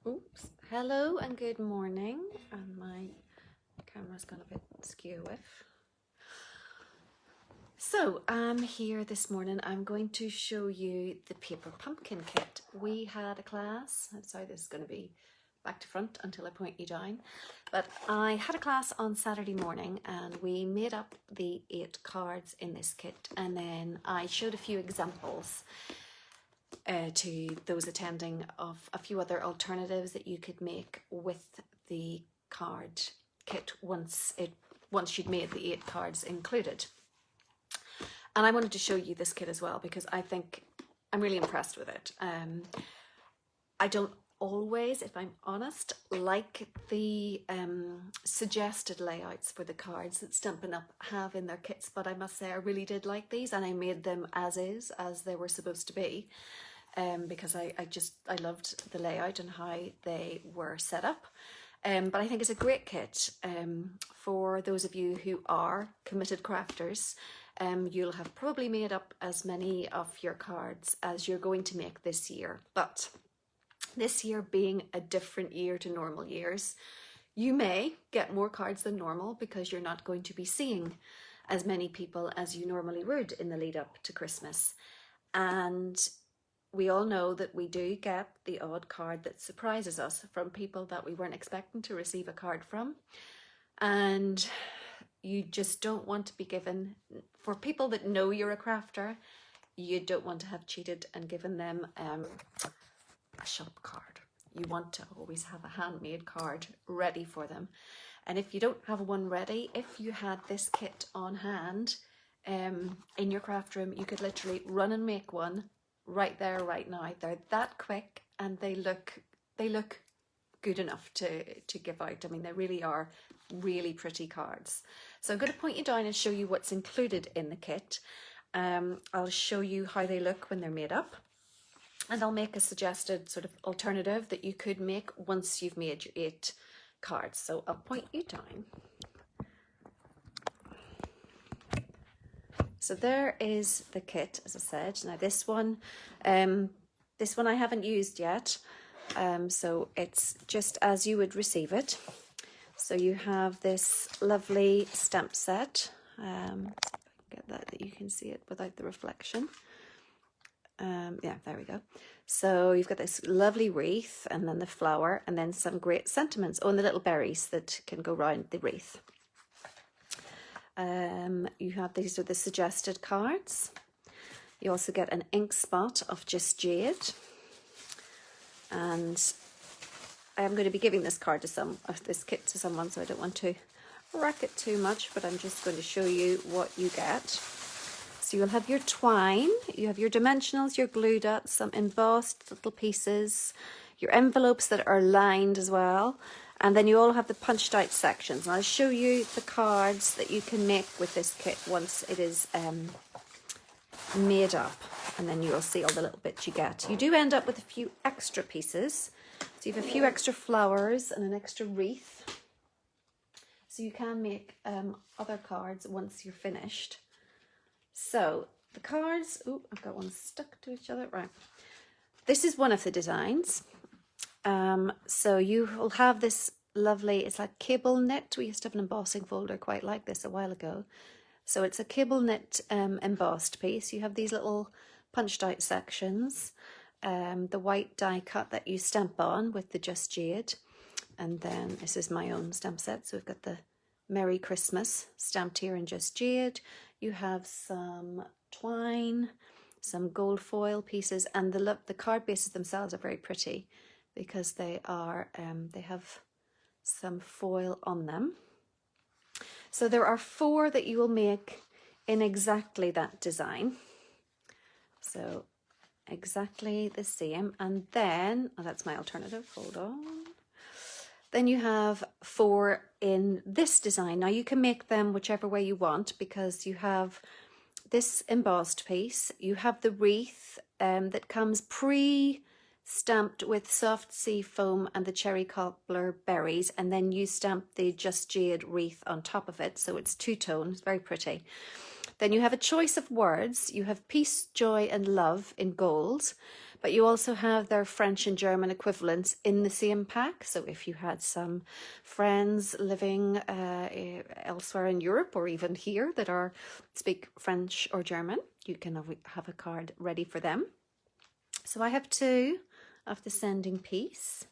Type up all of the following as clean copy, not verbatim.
Oops. Hello and good morning. And my camera's gone a bit skew with. So I'm here this morning. I'm going to show you the paper pumpkin kit. We had a class. I'm sorry, this is going to be back to front until I point you down. But I had a class on Saturday morning and we made up the 8 cards in this kit, and then I showed a few examples to those attending of a few other alternatives that you could make with the card kit once you'd made the 8 cards included. And I wanted to show you this kit as well because I think I'm really impressed with it. I don't always, if I'm honest, like the suggested layouts for the cards that Stampin' Up have in their kits, but I must say I really did like these, and I made them as is, as they were supposed to be. Because I loved the layout and how they were set up. But I think it's a great kit for those of you who are committed crafters. You'll have probably made up as many of your cards as you're going to make this year. But this year being a different year to normal years, you may get more cards than normal because you're not going to be seeing as many people as you normally would in the lead up to Christmas. And we all know that we do get the odd card that surprises us from people that we weren't expecting to receive a card from. And you just don't want to be given, for people that know you're a crafter, you don't want to have cheated and given them a shop card. You want to always have a handmade card ready for them. And if you don't have one ready, if you had this kit on hand in your craft room, you could literally run and make one right there, right now. They're that quick and they look good enough to give out. I mean, they really are really pretty cards. So I'm going to point you down and show you what's included in the kit. I'll show you how they look when they're made up, and I'll make a suggested sort of alternative that you could make once you've made your 8 cards. So I'll point you down. So there is the kit, as I said. Now this one I haven't used yet. So it's just as you would receive it. So you have this lovely stamp set. Get that you can see it without the reflection. Yeah, there we go. So you've got this lovely wreath and then the flower and then some great sentiments. Oh, and the little berries that can go round the wreath. You have, these are the suggested cards. You also get an ink spot of Just Jade, and I am going to be giving this card to this kit to someone, so I don't want to wreck it too much, but I'm just going to show you what you get. So you'll have your twine, you have your dimensionals, your glue dots, some embossed little pieces, your envelopes that are lined as well. And then you all have the punched out sections. And I'll show you the cards that you can make with this kit once it is made up. And then you'll see all the little bits you get. You do end up with a few extra pieces. So you have a few extra flowers and an extra wreath. So you can make other cards once you're finished. So the cards, oh, I've got one stuck to each other. Right. This is one of the designs. So you will have this lovely, it's like cable knit. We used to have an embossing folder quite like this a while ago. So it's a cable knit embossed piece. You have these little punched out sections, the white die cut that you stamp on with the Just Jade. And then this is my own stamp set. So we've got the Merry Christmas stamped here in Just Jade. You have some twine, some gold foil pieces, and the card bases themselves are very pretty, because they have some foil on them. So there are 4 that you will make in exactly that design. So exactly the same. And then, oh, that's my alternative, hold on. Then you have 4 in this design. Now you can make them whichever way you want, because you have this embossed piece, you have the wreath that comes stamped with soft sea foam and the cherry cobbler berries, and then you stamp the Just Jade wreath on top of it, so it's 2-tone, it's very pretty. Then you have a choice of words. You have peace, joy and love in gold, but you also have their French and German equivalents in the same pack. So if you had some friends living elsewhere in Europe or even here that speak French or German, you can have a card ready for them. So I have 2 of the sending piece.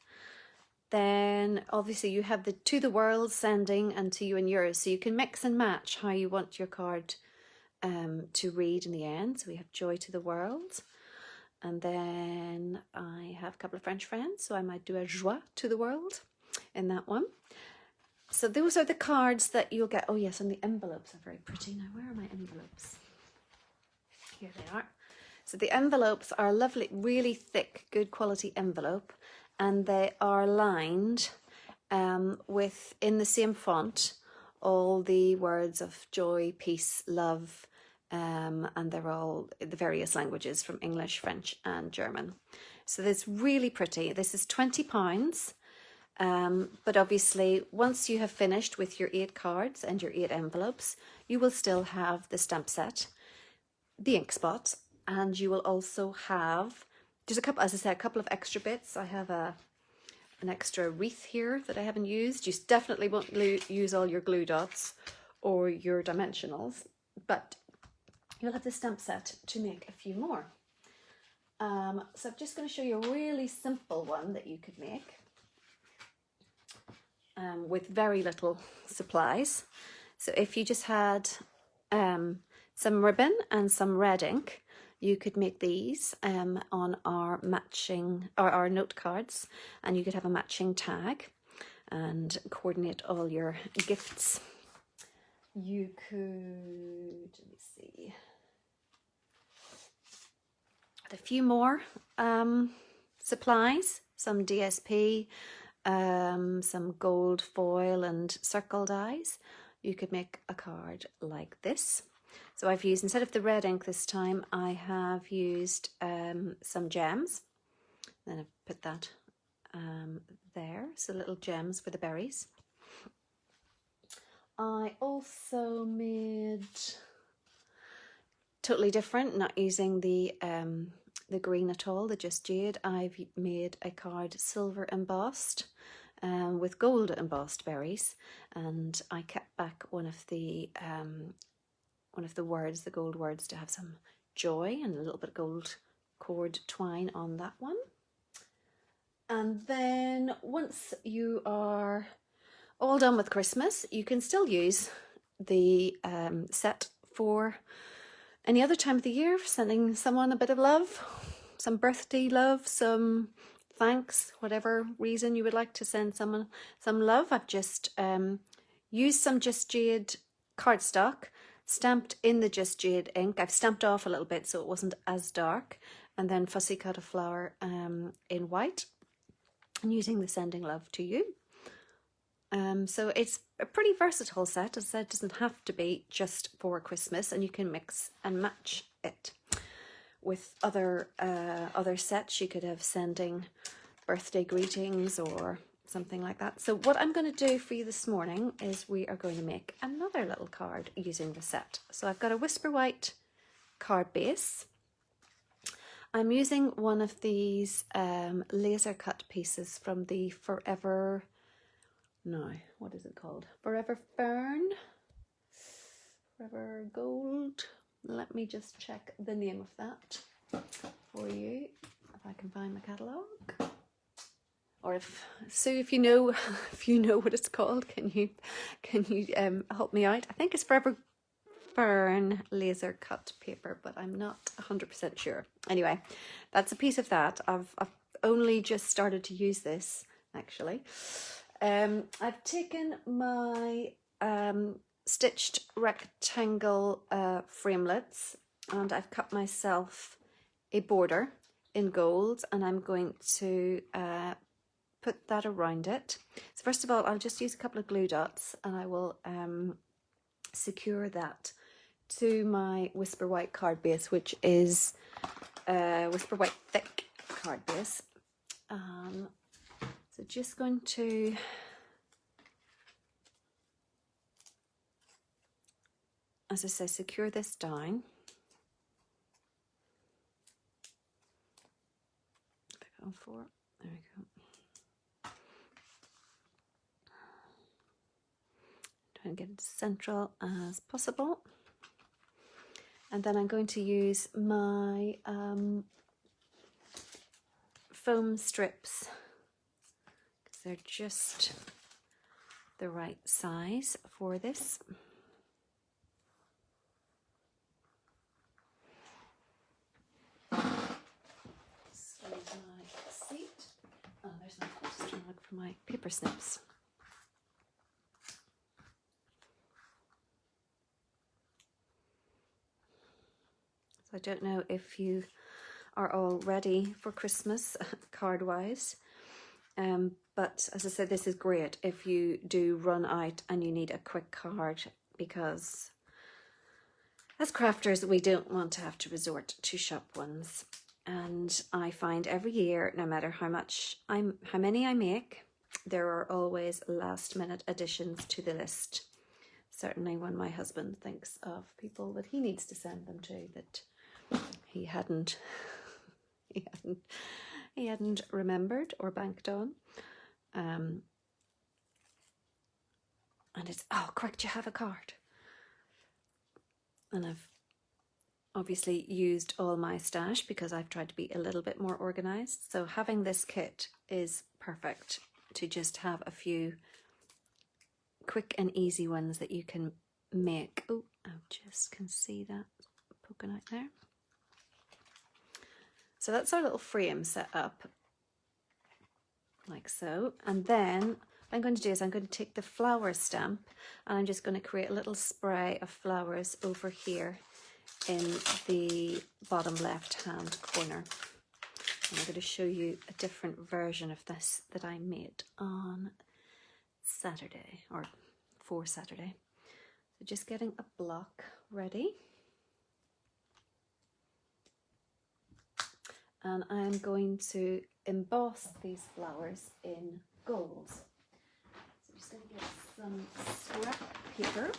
Then obviously you have the To the World sending and To You and Yours. So you can mix and match how you want your card to read in the end. So we have Joy to the World. And then I have a couple of French friends, so I might do a Joie to the World in that one. So those are the cards that you'll get. Oh yes, and the envelopes are very pretty. Now where are my envelopes? Here they are. So the envelopes are lovely, really thick, good quality envelope, and they are lined with, in the same font, all the words of joy, peace, love, and they're all the various languages from English, French and German. So it's really pretty. This is £20, but obviously once you have finished with your 8 cards and your 8 envelopes, you will still have the stamp set, the ink spot, and you will also have just a couple, as I said, a couple of extra bits. I have an extra wreath here that I haven't used. You definitely won't use all your glue dots or your dimensionals, but you'll have the stamp set to make a few more. So I'm just going to show you a really simple one that you could make with very little supplies. So if you just had some ribbon and some red ink, you could make these on our matching or our note cards, and you could have a matching tag and coordinate all your gifts. You could, let me see, a few more supplies, some DSP, some gold foil and circle dies. You could make a card like this. So I've used, instead of the red ink this time, I have used some gems. Then I've put that there, so little gems for the berries. I also made, totally different, not using the green at all, the Just Jade. I've made a card silver embossed with gold embossed berries, and I kept back one of the words, the gold words, to have some joy and a little bit of gold cord twine on that one. And then once you are all done with Christmas, you can still use the set for any other time of the year, sending someone a bit of love, some birthday love, some thanks, whatever reason you would like to send someone some love. I've just used some Just Jade cardstock, stamped in the Just Jade ink. I've stamped off a little bit so it wasn't as dark, and then fussy cut a flower in white, and using the Sending Love to You. So it's a pretty versatile set. As I said, it doesn't have to be just for Christmas, and you can mix and match it with other sets. You could have sending birthday greetings or something like that. So what I'm going to do for you this morning is we are going to make another little card using the set. So I've got a Whisper White card base. I'm using one of these laser cut pieces from the Forever, no, what is it called? Forever Fern? Forever Gold? Let me just check the name of that for you, if I can find my catalogue. Or if Sue, if you know what it's called, can you help me out? I think it's Forever Fern laser cut paper, but I'm not 100% sure. Anyway, that's a piece of that. I've only just started to use this actually. I've taken my stitched rectangle framelets, and I've cut myself a border in gold, and I'm going to put that around it. So first of all, I'll just use a couple of glue dots, and I will secure that to my Whisper White card base, which is Whisper White thick card base. So just going to as I say, secure this down. on 4. There we go. Try and get it as central as possible. And then I'm going to use my foam strips because they're just the right size for this. Slide my seat. Oh, there's my, I'm just trying to look for my paper snips. So I don't know if you are all ready for Christmas card-wise, but as I said, this is great if you do run out and you need a quick card, because as crafters we don't want to have to resort to shop ones. And I find every year, no matter how many I make, there are always last-minute additions to the list. Certainly when my husband thinks of people that he needs to send them to that he hadn't remembered or banked on, and it's, oh, correct, you have a card. And I've obviously used all my stash because I've tried to be a little bit more organized, so having this kit is perfect to just have a few quick and easy ones that you can make. Oh, I just can see that poking out there. So that's our little frame set up, like so. And then what I'm going to do is I'm going to take the flower stamp and I'm just going to create a little spray of flowers over here in the bottom left hand corner. And I'm going to show you a different version of this that I made on Saturday, or for Saturday. So just getting a block ready. And I'm going to emboss these flowers in gold. So I'm just going to get some scrap paper.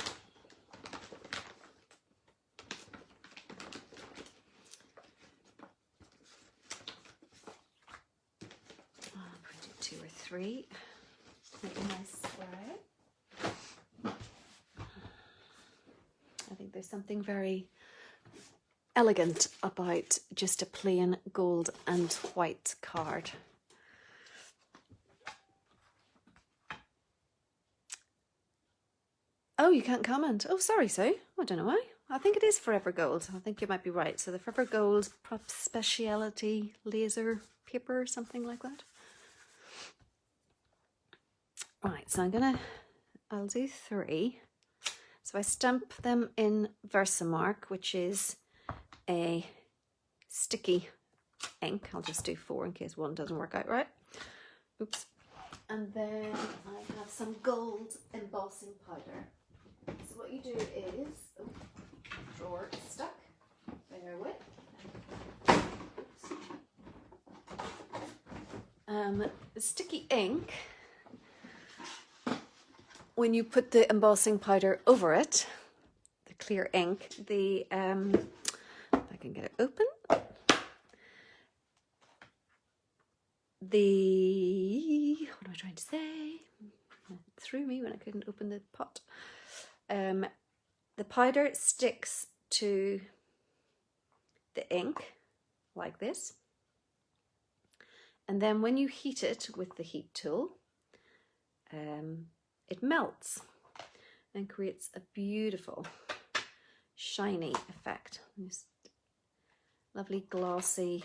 I'll print 2 or 3. Make a nice spray. I think there's something very elegant about just a plain gold and white card. Oh, you can't comment. Oh, sorry, Sue. I don't know why. I think it is Forever Gold. I think you might be right. So the Forever Gold Prop Speciality Laser Paper, something like that. Right, so I'll do 3. So I stamp them in Versamark, which is a sticky ink. I'll just do 4 in case one doesn't work out right. Oops. And then I have some gold embossing powder. So what you do is, oh, drawer is stuck, bear with. Sticky ink, when you put the embossing powder over it, the clear ink, if I can get it open, what am I trying to say? It threw me when I couldn't open the pot. The powder sticks to the ink like this, and then when you heat it with the heat tool, it melts and creates a beautiful shiny effect. Just lovely glossy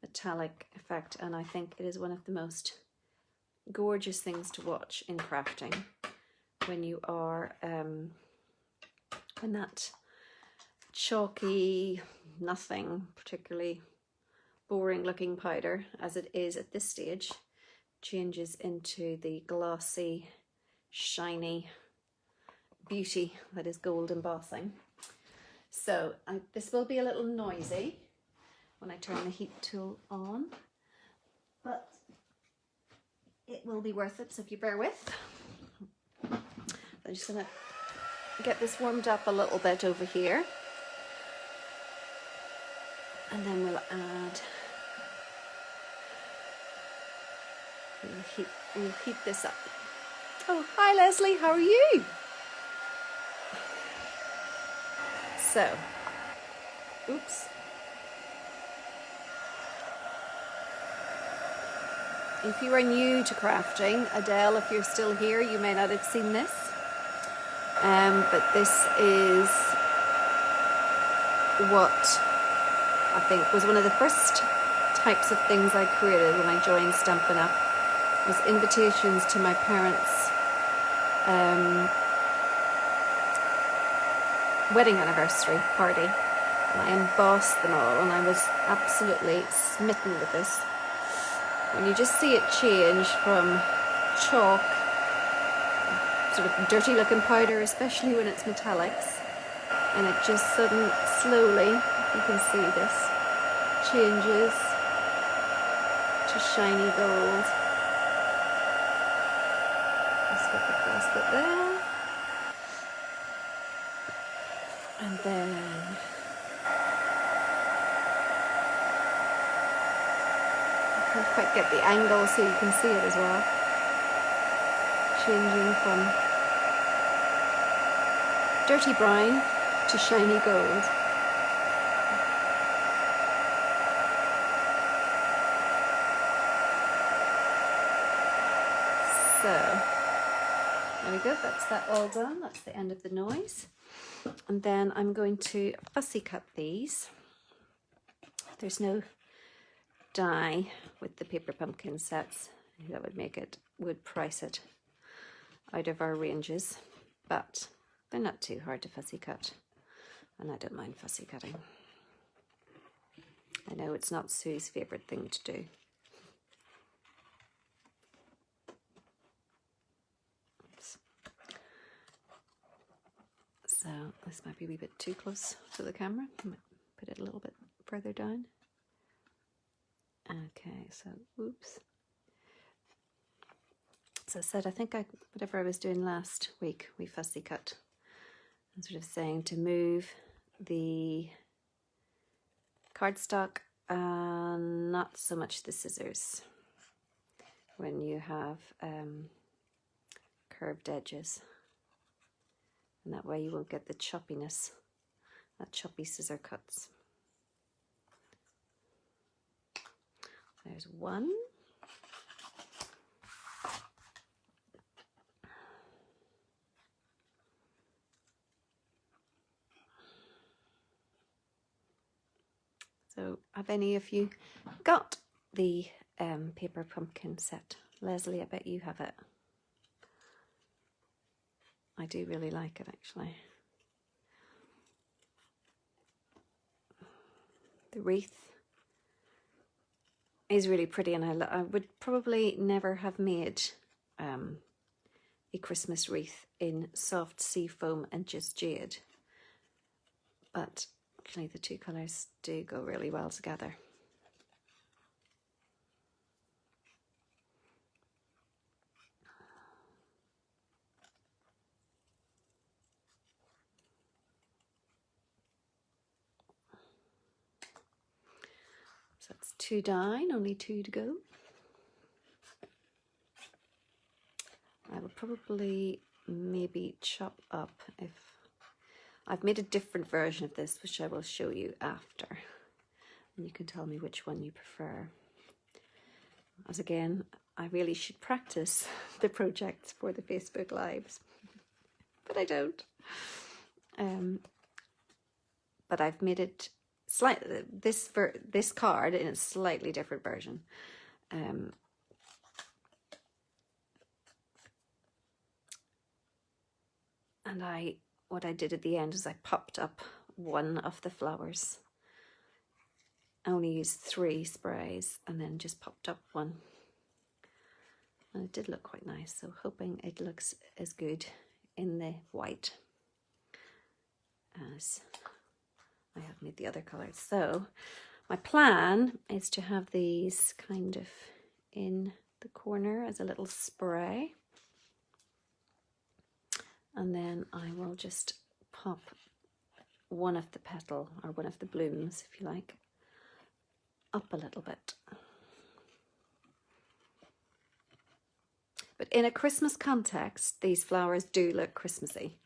metallic effect, and I think it is one of the most gorgeous things to watch in crafting when you are when that chalky, nothing particularly boring looking powder, as it is at this stage, changes into the glossy, shiny beauty that is gold embossing. So this will be a little noisy when I turn the heat tool on, but it will be worth it, so if you bear with. I'm just going to get this warmed up a little bit over here, and then we'll add We'll heat this up. Oh, hi Leslie, how are you? So, oops. If you are new to crafting, Adele, if you're still here, you may not have seen this. But this is what I think was one of the first types of things I created when I joined Stampin' Up! Was invitations to my parents' wedding anniversary party. And I embossed them all, and I was absolutely smitten with this. When you just see it change from chalk, sort of dirty looking powder, especially when it's metallics, and it just slowly, you can see this, changes to shiny gold. Just get the first bit there, and then I can't quite get the angle so you can see it as well, changing from dirty brown to shiny gold. So there we go, that's that all done. That's the end of the noise. And then I'm going to fussy cut these. There's no die with the paper pumpkin sets. That would price it out of our ranges, but they're not too hard to fussy cut, and I don't mind fussy cutting. I know it's not Sue's favourite thing to do. Oops. So this might be a wee bit too close to the camera. I might put it a little bit further down. Okay, so oops. So I said, I think whatever I was doing last week, we fussy cut. I'm sort of saying to move the cardstock and not so much the scissors when you have curved edges. And that way you won't get the choppiness, that choppy scissor cuts. There's one. So have any of you got the paper pumpkin set? Leslie, I bet you have it. I do really like it actually. The wreath is really pretty, and I would probably never have made a Christmas wreath in soft sea foam and just jade, but actually the two colours do go really well together. So that's 2 down, only 2 to go. I will probably maybe chop up, if I've made a different version of this, which I will show you after, and you can tell me which one you prefer. As again, I really should practice the projects for the Facebook Lives, but I don't. But I've made it slightly, this card in a slightly different version. And what I did at the end is I popped up one of the flowers. I only used 3 sprays and then just popped up one. And it did look quite nice, so hoping it looks as good in the white as I have made the other colours. So my plan is to have these kind of in the corner as a little spray. And then I will just pop one of the petal, or one of the blooms, if you like, up a little bit. in a Christmas context, these flowers do look Christmassy.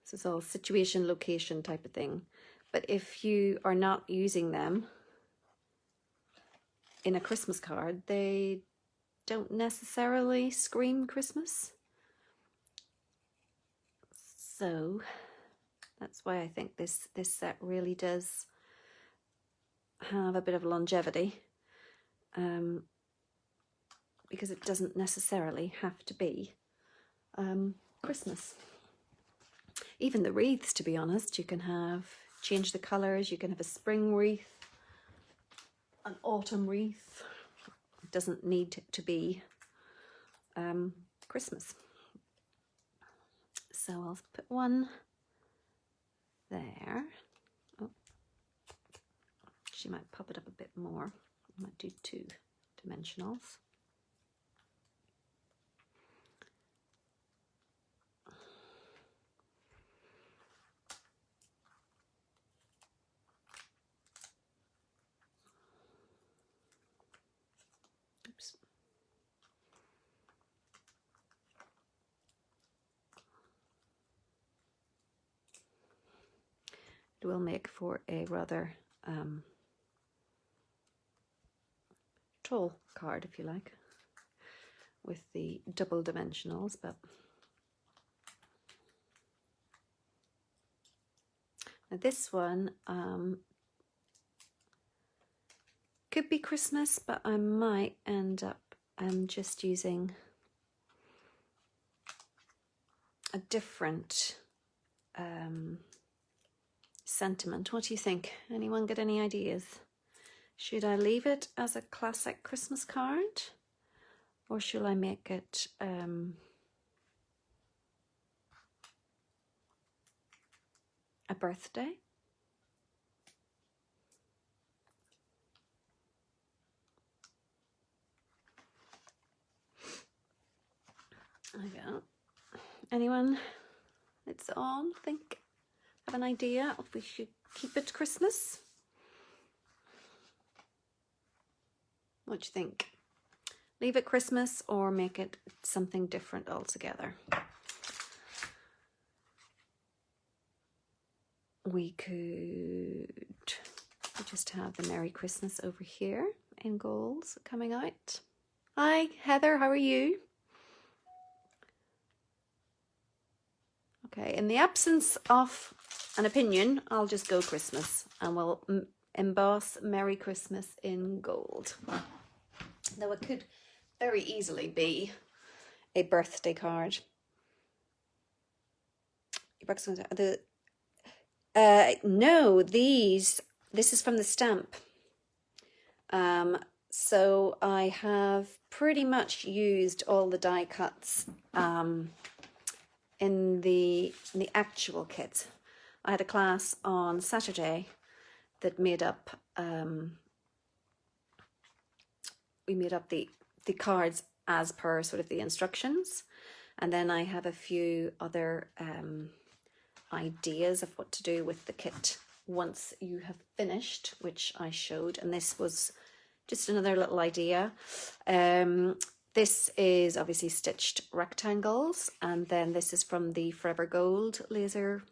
So it's all situation, location type of thing. But if you are not using them in a Christmas card, they don't necessarily scream Christmas. So that's why I think this set really does have a bit of longevity, because it doesn't necessarily have to be Christmas. Even the wreaths, to be honest, you can change the colours. You can have a spring wreath, an autumn wreath. It doesn't need to be Christmas. So I'll put one there. Oh, she might pop it up a bit more. I might do 2 dimensionals. Oops. It will make for a rather tall card, if you like, with the double dimensionals, but now this one could be Christmas, but I might end up just using a different sentiment. What do you think? Anyone get any ideas? Should I leave it as a classic Christmas card, or should I make it a birthday? There we go. Anyone that's on have an idea if we should keep it Christmas? What do you think? Leave it Christmas or make it something different altogether? We could just have the Merry Christmas over here in gold coming out. Hi, Heather, how are you? Okay, in the absence of an opinion, I'll just go Christmas and we'll emboss Merry Christmas in gold. Though it could very easily be a birthday card. No, this is from the stamp. So I have pretty much used all the die cuts in the actual kit. I had a class on Saturday that made up we made up the cards as per sort of the instructions, and then I have a few other ideas of what to do with the kit once you have finished, which I showed, and this was just another little idea. This is obviously stitched rectangles, and then this is from the Forever Gold laser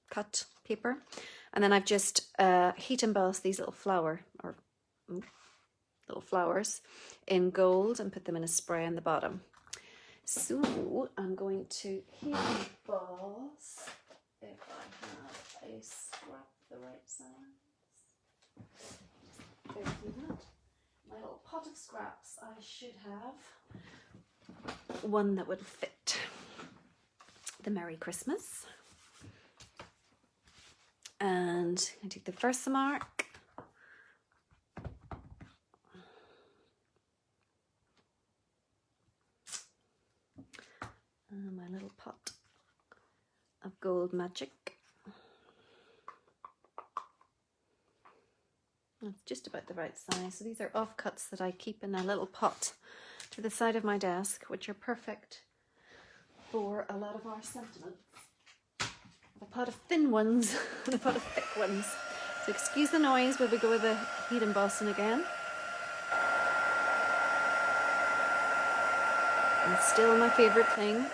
cut paper, and then I've just heat embossed these little flowers in gold and put them in a spray on the bottom. So I'm going to heat emboss, if I have a scrap the right size. There's that. My little pot of scraps, I should have one that would fit the Merry Christmas. And I take the Versamark. And my little pot of Gold Magic. That's just about the right size. So these are offcuts that I keep in a little pot to the side of my desk, which are perfect for a lot of our sentiments. A pot of thin ones and a pot of thick ones. So excuse the noise when we go with the heat embossing again. And still my favourite thing,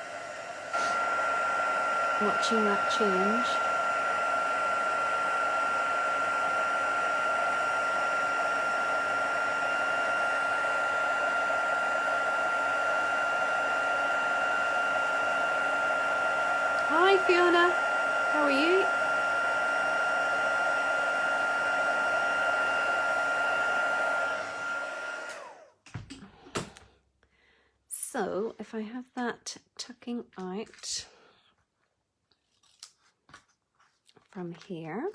watching that change. Hi Fiona, how are you? So if I have that tucking out from here,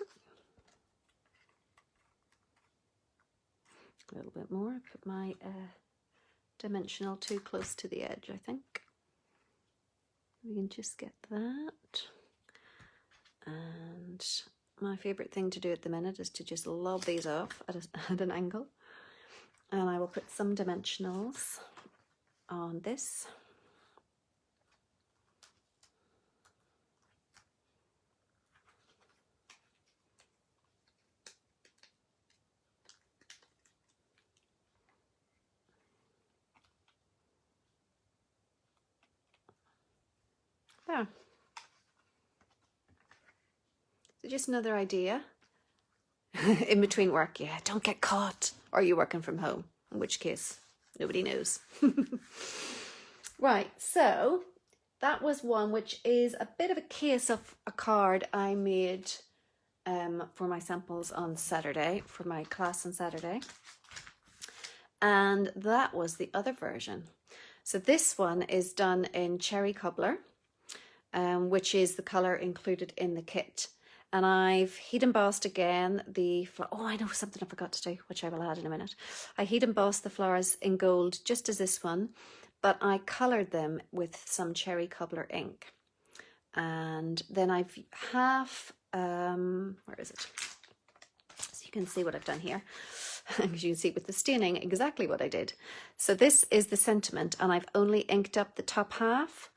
a little bit more, put my dimensional too close to the edge, I think. We can just get that. And my favourite thing to do at the minute is to just lob these off at an angle. And I will put some dimensionals on this. There. So just another idea. In between work, yeah, don't get caught. Or are you working from home? In which case, nobody knows. Right, so that was one which is a bit of a case of a card I made for my samples on Saturday, for my class on Saturday. And that was the other version. So this one is done in Cherry Cobbler, which is the colour included in the kit. And I've heat embossed again the, oh, I know something I forgot to do, which I will add in a minute. I heat embossed the flowers in gold, just as this one, but I coloured them with some Cherry Cobbler ink. And then I've half, where is it? So you can see what I've done here. As you can see with the staining, exactly what I did. So this is the sentiment, and I've only inked up the top half.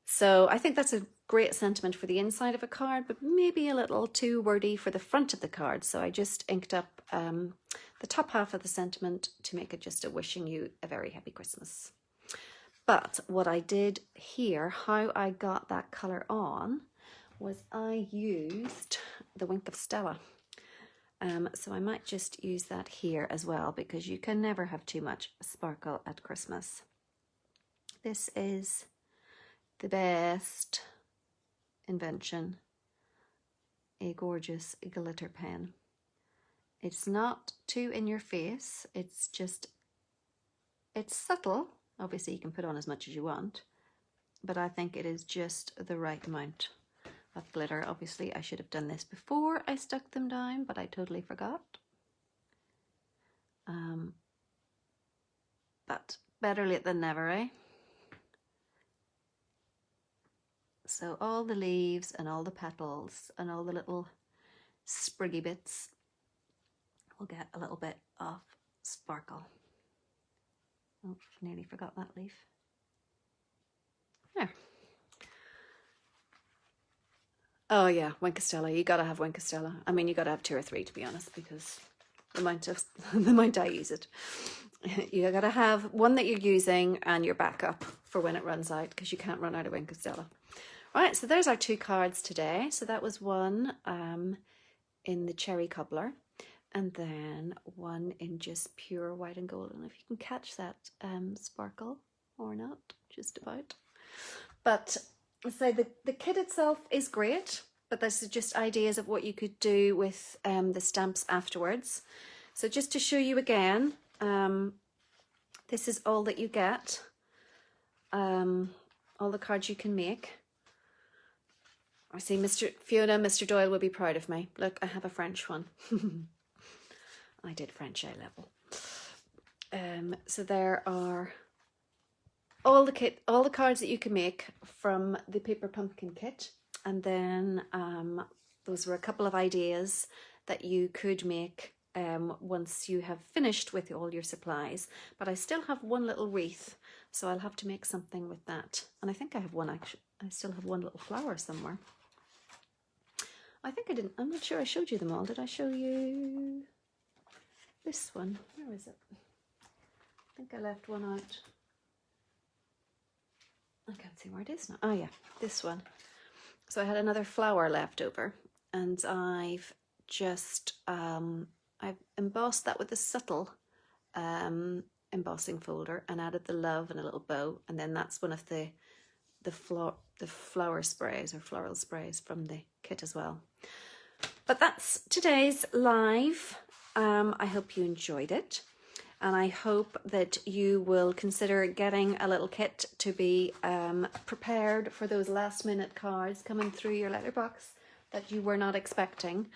So I think that's a great sentiment for the inside of a card, but maybe a little too wordy for the front of the card. So I just inked up the top half of the sentiment to make it just a wishing you a very happy Christmas. But what I did here, how I got that colour on, was I used the Wink of Stella. So I might just use that here as well, because you can never have too much sparkle at Christmas. This is the best invention, a gorgeous glitter pen. It's not too in your face, it's subtle. Obviously you can put on as much as you want, but I think it is just the right amount of glitter. Obviously I should have done this before I stuck them down, but I totally forgot. But better late than never, eh? So all the leaves and all the petals and all the little spriggy bits will get a little bit of sparkle. Oh, nearly forgot that leaf. There. Oh yeah, Wink of Stella. You gotta have Wink of Stella. I mean, you gotta have 2 or 3 to be honest, because the amount I use it. You gotta have one that you're using and your backup for when it runs out, because you can't run out of Wink of Stella. Right, so there's our 2 cards today. So that was one in the Cherry Cobbler, and then one in just pure white and gold. And if you can catch that sparkle or not, just about. But so the kit itself is great, but this is just ideas of what you could do with the stamps afterwards. So just to show you again, this is all that you get, all the cards you can make. I see Fiona, Mr. Doyle will be proud of me. Look, I have a French one. I did French A-level. So there are all the cards that you can make from the paper pumpkin kit, and then those were a couple of ideas that you could make once you have finished with all your supplies. But I still have one little wreath, so I'll have to make something with that. And I think I have one actually. I still have one little flower somewhere. I think I didn't. I'm not sure I showed you them all. Did I show you this one? Where is it? I think I left one out. I can't see where it is now. Oh yeah, this one. So I had another flower left over, and I've just I've embossed that with a subtle embossing folder and added the love and a little bow, and then that's one of the flower sprays or floral sprays from the kit as well. But that's today's live. I hope you enjoyed it, and I hope that you will consider getting a little kit to be prepared for those last minute cards coming through your letterbox that you were not expecting.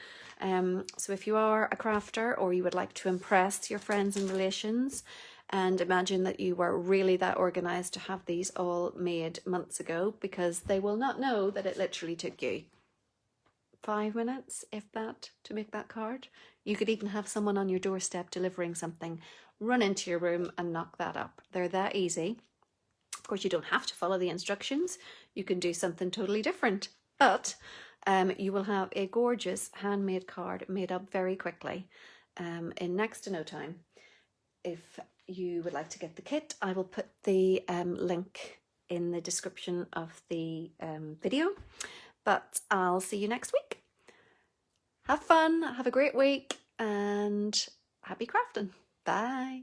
So if you are a crafter or you would like to impress your friends and relations, and imagine that you were really that organized to have these all made months ago, because they will not know that it literally took you 5 minutes, if that, to make that card. You could even have someone on your doorstep delivering something, run into your room and knock that up. They're that easy. Of course, you don't have to follow the instructions. You can do something totally different, but you will have a gorgeous handmade card made up very quickly in next to no time. If you would like to get the kit, I will put the link in the description of the video, but I'll see you next week. Have fun, have a great week, and happy crafting. Bye.